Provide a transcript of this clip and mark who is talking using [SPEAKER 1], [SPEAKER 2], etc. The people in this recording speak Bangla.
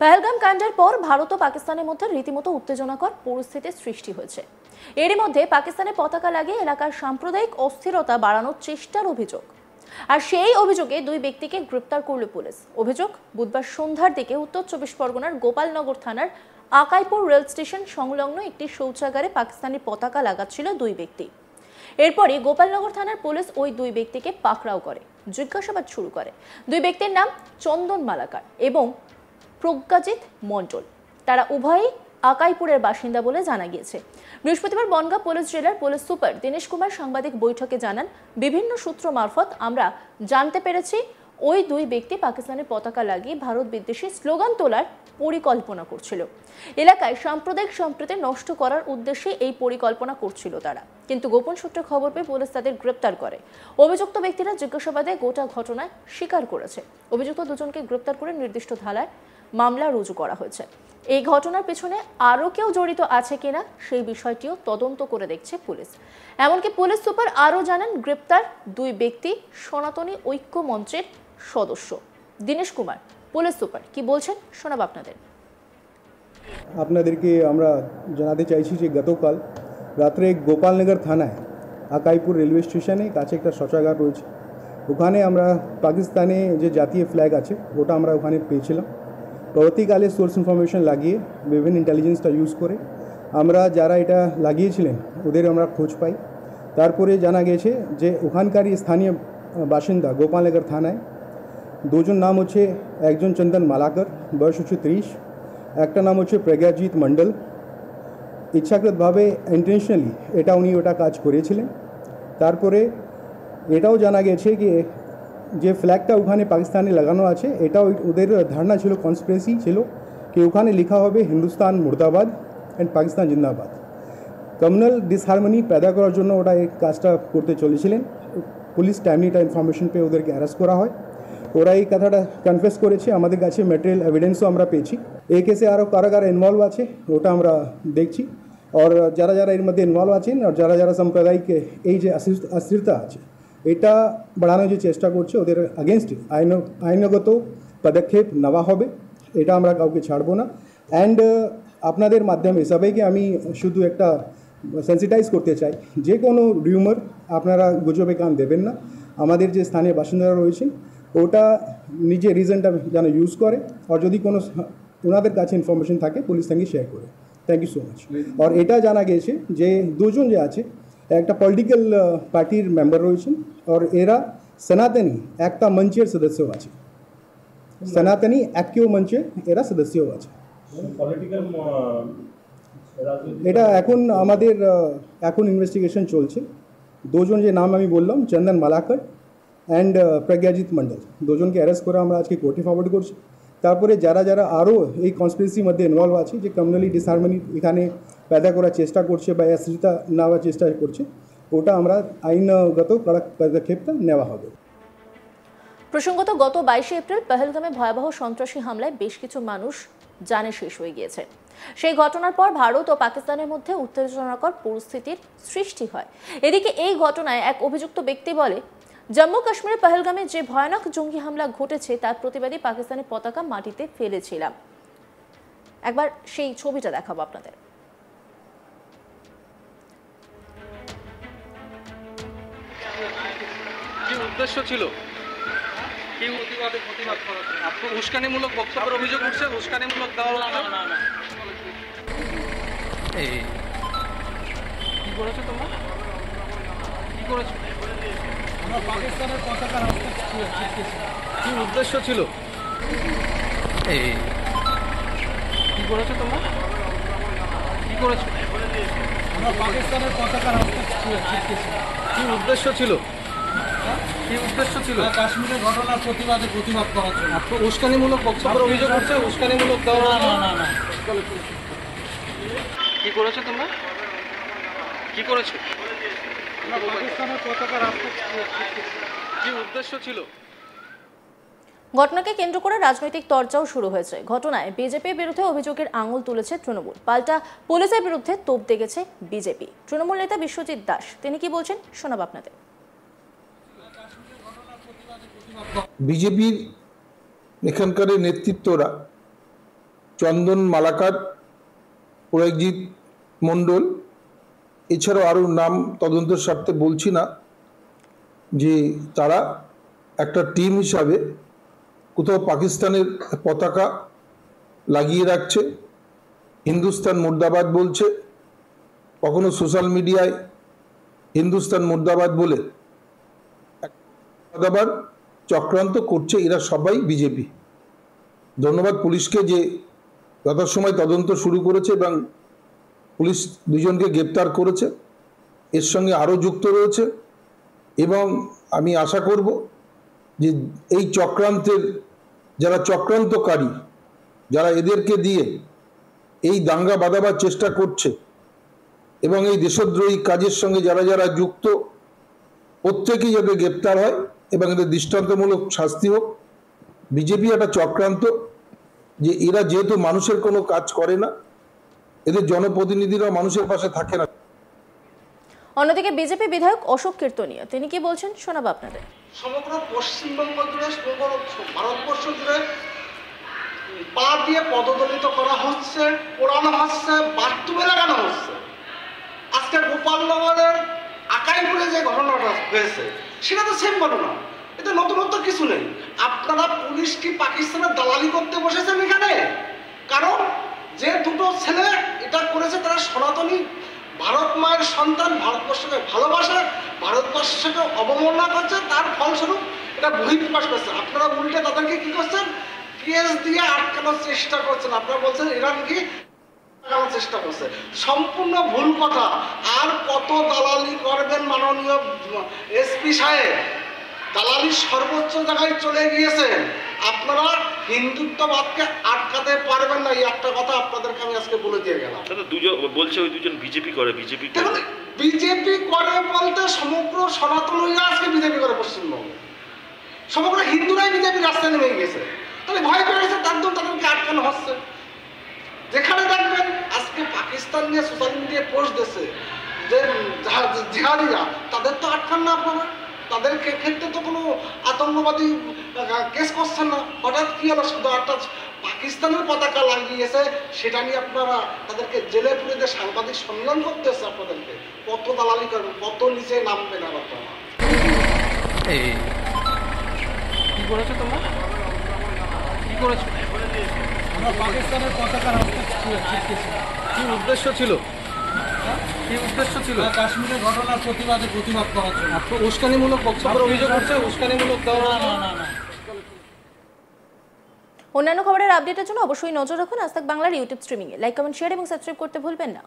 [SPEAKER 1] পহেলগাম কাণ্ডের পর ভারত ও পাকিস্তানের মধ্যে রীতিমতো উত্তেজনাকর পরিস্থিতির সৃষ্টি হয়েছে। এরই মধ্যে পাকিস্তানের পতাকা লাগিয়ে এলাকার সাম্প্রদায়িক অস্থিরতা বাড়ানোর চেষ্টার অভিযোগ। আর সেই অভিযোগে দুই ব্যক্তিকে গ্রেপ্তার করল পুলিশ। অভিযোগ, বুধবার সন্ধ্যার দিকে উত্তর 24 পরগনার গোপালনগর থানার আকাইপুর রেল স্টেশন সংলগ্ন একটি শৌচাগারে পাকিস্তানি পতাকা লাগাচ্ছিল দুই ব্যক্তি। এরপরই গোপালনগর থানার পুলিশ ওই দুই ব্যক্তিকে পাকড়াও করে, জিজ্ঞাসাবাদ শুরু করে। দুই ব্যক্তির নাম চন্দন মালাকার এবং প্রজ্ঞাজিৎ মণ্ডল। তারা উভয়ই আকাইপুরের বাসিন্দা বলে জানা গিয়েছে। বৃহস্পতিবার বনগাঁ পুলিশ জেলার পুলিশ সুপার দীনেশ কুমার সাংবাদিক বৈঠকে জানান, বিভিন্ন সূত্র মারফত আমরা জানতে পেরেছি ওই দুই ব্যক্তি পাকিস্তানের পতাকা লাগিয়ে ভারত বিদ্বেষী স্লোগান তোলার পরিকল্পনা করছিল। এলাকায় সাম্প্রদায়িক সম্প্রীতি নষ্ট করার উদ্দেশ্যে এই পরিকল্পনা করছিল তারা। কিন্তু গোপন সূত্রে খবর পেয়ে পুলিশ তাদের গ্রেপ্তার করে। অভিযুক্ত ব্যক্তিরা জিজ্ঞাসাবাদে গোটা ঘটনায় স্বীকার করেছে। অভিযুক্ত দুজনকে গ্রেপ্তার করে নির্দিষ্ট ধারায় মামলা রুজু করা হয়েছে। এই ঘটনার পেছনে আরও কেউ জড়িত আছে কিনা সেই বিষয়টিও তদন্ত করে দেখছে পুলিশ। এমনকি পুলিশ সুপার আরও জানান, গ্রেপ্তার দুই ব্যক্তি সনাতনী ঐক্য মঞ্চের সদস্য। দীনেশ কুমার, পুলিশ সুপার, কি বলছেন শোনাব
[SPEAKER 2] আপনাদেরকে আমরা জানাতে চাইছি যে গতকাল রাত্রে গোপালনগর থানায় আকাইপুর রেলওয়ে স্টেশনে কাছে একটা শৌচাগার রয়েছে। ওখানে আমরা পাকিস্তানে যে জাতীয় ফ্ল্যাগ আছে ওটা আমরা ওখানে পেয়েছিলাম। পরবর্তীকালে সোর্স ইনফরমেশন লাগিয়ে বিভিন্ন ইন্টেলিজেন্সটা ইউজ করে আমরা যারা এটা লাগিয়েছিলেন ওদের আমরা খোঁজ পাই। তারপরে জানা গেছে যে ওখানকারই স্থানীয় বাসিন্দা গোপালনগর থানায় দুজন নাম হচ্ছে, একজন চন্দন মালাকর, বয়স হচ্ছে 30, একটা নাম হচ্ছে প্রজ্ঞাজিৎ মণ্ডল। ইচ্ছাকৃতভাবে ইন্টেনশনালি উনি ওটা কাজ করেছিলেন। তারপরে এটাও জানা গেছে কি যে ফ্ল্যাগটা ওখানে পাকিস্তানে লাগানো আছে এটাও ওদের ধারণা ছিল, কনস্পিরেসি ছিল কি ওখানে লেখা হবে হিন্দুস্তান মুর্দাবাদ অ্যান্ড পাকিস্তান জিন্দাবাদ। কমিউনাল ডিসহারমনি पैदा করার জন্য ওটা এই কাজটা করতে চলেছিলেন। পুলিশ টাইমলিটা ইনফরমেশন পেয়ে ওদেরকে অ্যারেস্ট করা হয়। ওরা এই কথাটা কনফেস করেছে। আমাদের কাছে ম্যাটেরিয়াল এভিডেন্সও আমরা পেয়েছি। এই কেসে আরও কারা কারা ইনভলভ আছে ওটা আমরা দেখছি। আর যারা যারা এর মধ্যে ইনভলভ আছেন আর যারা যারা সাম্প্রদায়িক এই যে অস্থিরতা আছে এটা বাড়ানোর যে চেষ্টা করছে ওদের আগেনস্টে আইনগত পদক্ষেপ নেওয়া হবে। এটা আমরা কাউকে ছাড়বো না। অ্যান্ড আপনাদের মাধ্যমে সবাইকে আমি শুধু একটা সেন্সিটাইজ করতে চাই, যে কোনো রিউমার আপনারা গুজবে কান দেবেন না। আমাদের যে স্থানীয় বাসিন্দারা রয়েছেন ওটা নিজে রিজনটা যেন ইউজ করে, আর যদি কোনো ওনাদের কাছে ইনফরমেশন থাকে পুলিশ সঙ্গে শেয়ার করে। Thank you so much. আর এটা জানা গেছে যে দুজন যে আছে একটা পলিটিক্যাল পার্টির মেম্বার রয়েছেন আর এরা সনাতনী একটা মঞ্চের সদস্যও আছে। সনাতনী ঐক্য মঞ্চের এরা সদস্যও আছে। এটা এখন আমাদের ইনভেস্টিগেশন চলছে। দুজন যে নাম আমি বললাম, চন্দন মালাকর অ্যান্ড প্রজ্ঞাজিৎ মণ্ডল, দুজনকে অ্যারেস্ট করে আমরা আজকে কোর্টে ফরওয়ার্ড করছি। তারপরে যারা যারা আরও এই কনস্পিরেসির মধ্যে ইনভলভ আছে, যে কমিউনালি ডিসহারমনি এখানে पैदा করার চেষ্টা করছে বা অস্থিরতা নেওয়ার চেষ্টা করছে, ওটা আমরা আইনগত কড়া পদক্ষেপটা নেওয়া হবে।
[SPEAKER 1] প্রসঙ্গত, গত 22 এপ্রিল পহেলগামে ভয়াবহ সন্ত্রাসী হামলায় বেশ কিছু মানুষ জানে শেষ হয়ে গিয়েছে। সেই ঘটনার পর ভারত ও পাকিস্তানের মধ্যে উত্তেজনাকর পরিস্থিতির সৃষ্টি হয়। এদিকে এই ঘটনায় এক অভিযুক্ত ব্যক্তি বলে, জম্মু কাশ্মীরের পহেলগামে যে ভয়ানক জঙ্গি হামলা ঘটেছে তার প্রতিবাদী পাকিস্তানের পতাকা মাটিতে ফেলেছিলাম। একবার সেই ছবিটা দেখাবো আপনাদের।
[SPEAKER 3] কি উদ্দেশ্য ছিল? কি প্রতিবাদ করা? আপনার উস্কানিমূলক বক্তব্যের অভিযোগ উঠছে, উস্কানিমূলক দেওয়া কি করেছো তোমরা? কি করেছো? আমরা পাকিস্তানের পতাকা কি উদ্দেশ্য ছিল? কি করেছো তোমরা? কি করেছো? আমরা পাকিস্তানের পতাকা কি উদ্দেশ্য ছিল? কি উদ্দেশ্য ছিল? কাশ্মীরের ঘটনার প্রতিবাদ করার জন্য। উস্কানিমূলক বক্তব্যের অভিযোগ উঠছে, উস্কানিমূলক দেওয়া না। কি করেছো তোমরা? কি করেছো? পাকিস্তানের পতাকা কি উদ্দেশ্য ছিল?
[SPEAKER 1] ঘটনাকে কেন্দ্র করে রাজনৈতিক চর্চাও শুরু হয়েছে। ঘটনায় বিজেপির বিরুদ্ধে অভিযোগের আঙুল তুলেছে তৃণমূল, পাল্টা পুলিশের বিরুদ্ধে তোপ দেখেছে বিজেপি। তৃণমূল নেতা বিশ্বজিৎ দাস, তিনি কি বলছেন শোনাব আপনাদের।
[SPEAKER 4] বিজেপির এখানকার নেতৃত্বরা চন্দন মালাকার, প্রয়াগজিৎ মণ্ডল, এছাড়াও আরও নাম তদন্তের স্বার্থে বলছি না, যে তারা একটা টিম হিসাবে কোথাও পাকিস্তানের পতাকা লাগিয়ে রাখছে, হিন্দুস্তান মুর্দাবাদ বলছে, কখনো সোশ্যাল মিডিয়ায় হিন্দুস্তান মুর্দাবাদ বলে আবার চক্রান্ত করছে। এরা সবাই বিজেপি। ধন্যবাদ পুলিশকে যে যথাসময় তদন্ত শুরু করেছে এবং পুলিশ দুজনকে গ্রেপ্তার করেছে, এর সঙ্গে আরও যুক্ত রয়েছে। এবং আমি আশা করব যে এই চক্রান্তের যারা চক্রান্তকারী, যারা এদেরকে দিয়ে এই দাঙ্গা বাঁধাবার চেষ্টা করছে এবং এই দেশদ্রোহী কাজের সঙ্গে যারা যারা যুক্ত, প্রত্যেকেই যাতে গ্রেপ্তার হয় এবং এদের দৃষ্টান্তমূলক শাস্তি হোক। বিজেপি একটা চক্রান্ত, যে এরা যেহেতু মানুষের কোনো কাজ করে না, এদের জনপ্রতিনিধিরা মানুষের পাশে থাকে না।
[SPEAKER 1] অন্যদিকে বিজেপি বিধায়ক অশোক কীর্তনীয় তিনি কি বলছেন শোনাবো আপনাদের।
[SPEAKER 5] সমগ্র পশ্চিমবঙ্গ জুড়ে, ভারতবর্ষ জুড়ে পা দিয়ে পদদলিত করা হচ্ছে, পোড়ানো হচ্ছে, বাস্তুবে লাগানো হচ্ছে। আজকে গোপালনগরের আকাইপুরে যে ঘটনাটা হয়েছে সেটা তো সেম ঘটনা, এটা নতুনত্ব কিছু নেই। আপনারা পুলিশ কি পাকিস্তানের দালালি করতে বসেছেন এখানে? কারণ যে দুটো ছেলে এটা করেছে তারা সনাতনী ভারত মায়ের সন্তান, ভারতবর্ষকে ভালোবাসে, ভারতবর্ষকে অবমাননা করছে, তার ফলস্বরূপ এটা বহিঃপ্রকাশ করছে। আপনারা উল্টে তাদেরকে কি করছেন? কেস দিয়ে আটকানোর চেষ্টা করছেন। আপনারা বলছেন ইরান কি আটকানোর চেষ্টা করছে, সম্পূর্ণ ভুল কথা। আর কত দালালি করবেন মাননীয় এসপি সাহেব? দালালি সর্বোচ্চ জায়গায় চলে গিয়েছেন। আপনারা হিন্দুত্ববাদকে আটকাতে পারবেন না, এই একটা কথা আপনাদেরকে আমি আজকে বলে দিয়ে গেলাম।
[SPEAKER 6] দুজন বলছে ওই দুজন বিজেপি করে, বিজেপি
[SPEAKER 5] করে বলতে সমগ্র সনাতনীরা আজকে বিজেপি করে পশ্চিমবঙ্গে, সমগ্র হিন্দুরাই বিজেপি রাস্তায় নেমে গেছে। তাহলে ভয় পেয়ে গেছে, তার জন্য তাদেরকে আটকানো হচ্ছে। যেখানে দেখবেন আজকে পাকিস্তান নিয়ে সোশ্যাল মিডিয়ায় পোস্ট দিচ্ছে যে জিহাদিরা, তাদের তো আটকান না আপনারা, তাদের ক্ষেত্রে তো কোনো আতঙ্কবাদী কেস করছেন না। হঠাৎ কি হলো? শুধু একটা পাকিস্তানের পতাকা লাগিয়েছে, সেটা নিয়ে আপনারা তাদেরকে জেলে পুরে দিয়ে সাংবাদিক সম্মেলন করতে হচ্ছে। আপনাদেরকে কত দালালি করবেন, কত নিচে নামবেন আর আপনারা।
[SPEAKER 3] কি করেছো তোমরা? কি করেছো? আমরা পাকিস্তানের পতাকা রাখতে ছিটকেছি। কি উদ্দেশ্য ছিল? কি উদ্দেশ্য ছিল? কাশ্মীরের ঘটনার প্রতিবাদ করার জন্য। উস্কানিমূলক বক্তব্যের অভিযোগ করছে, উস্কানিমূলক দেওয়া।
[SPEAKER 1] অন্যান্য খবরের আপডেটের জন্য অবশ্যই নজর রাখুন আজ তাক বাংলার ইউটিউব স্ট্রিমিংয়ে। লাইক, কমেন্ট, শেয়ার এবং সাবস্ক্রাইব করতে ভুলবেন না।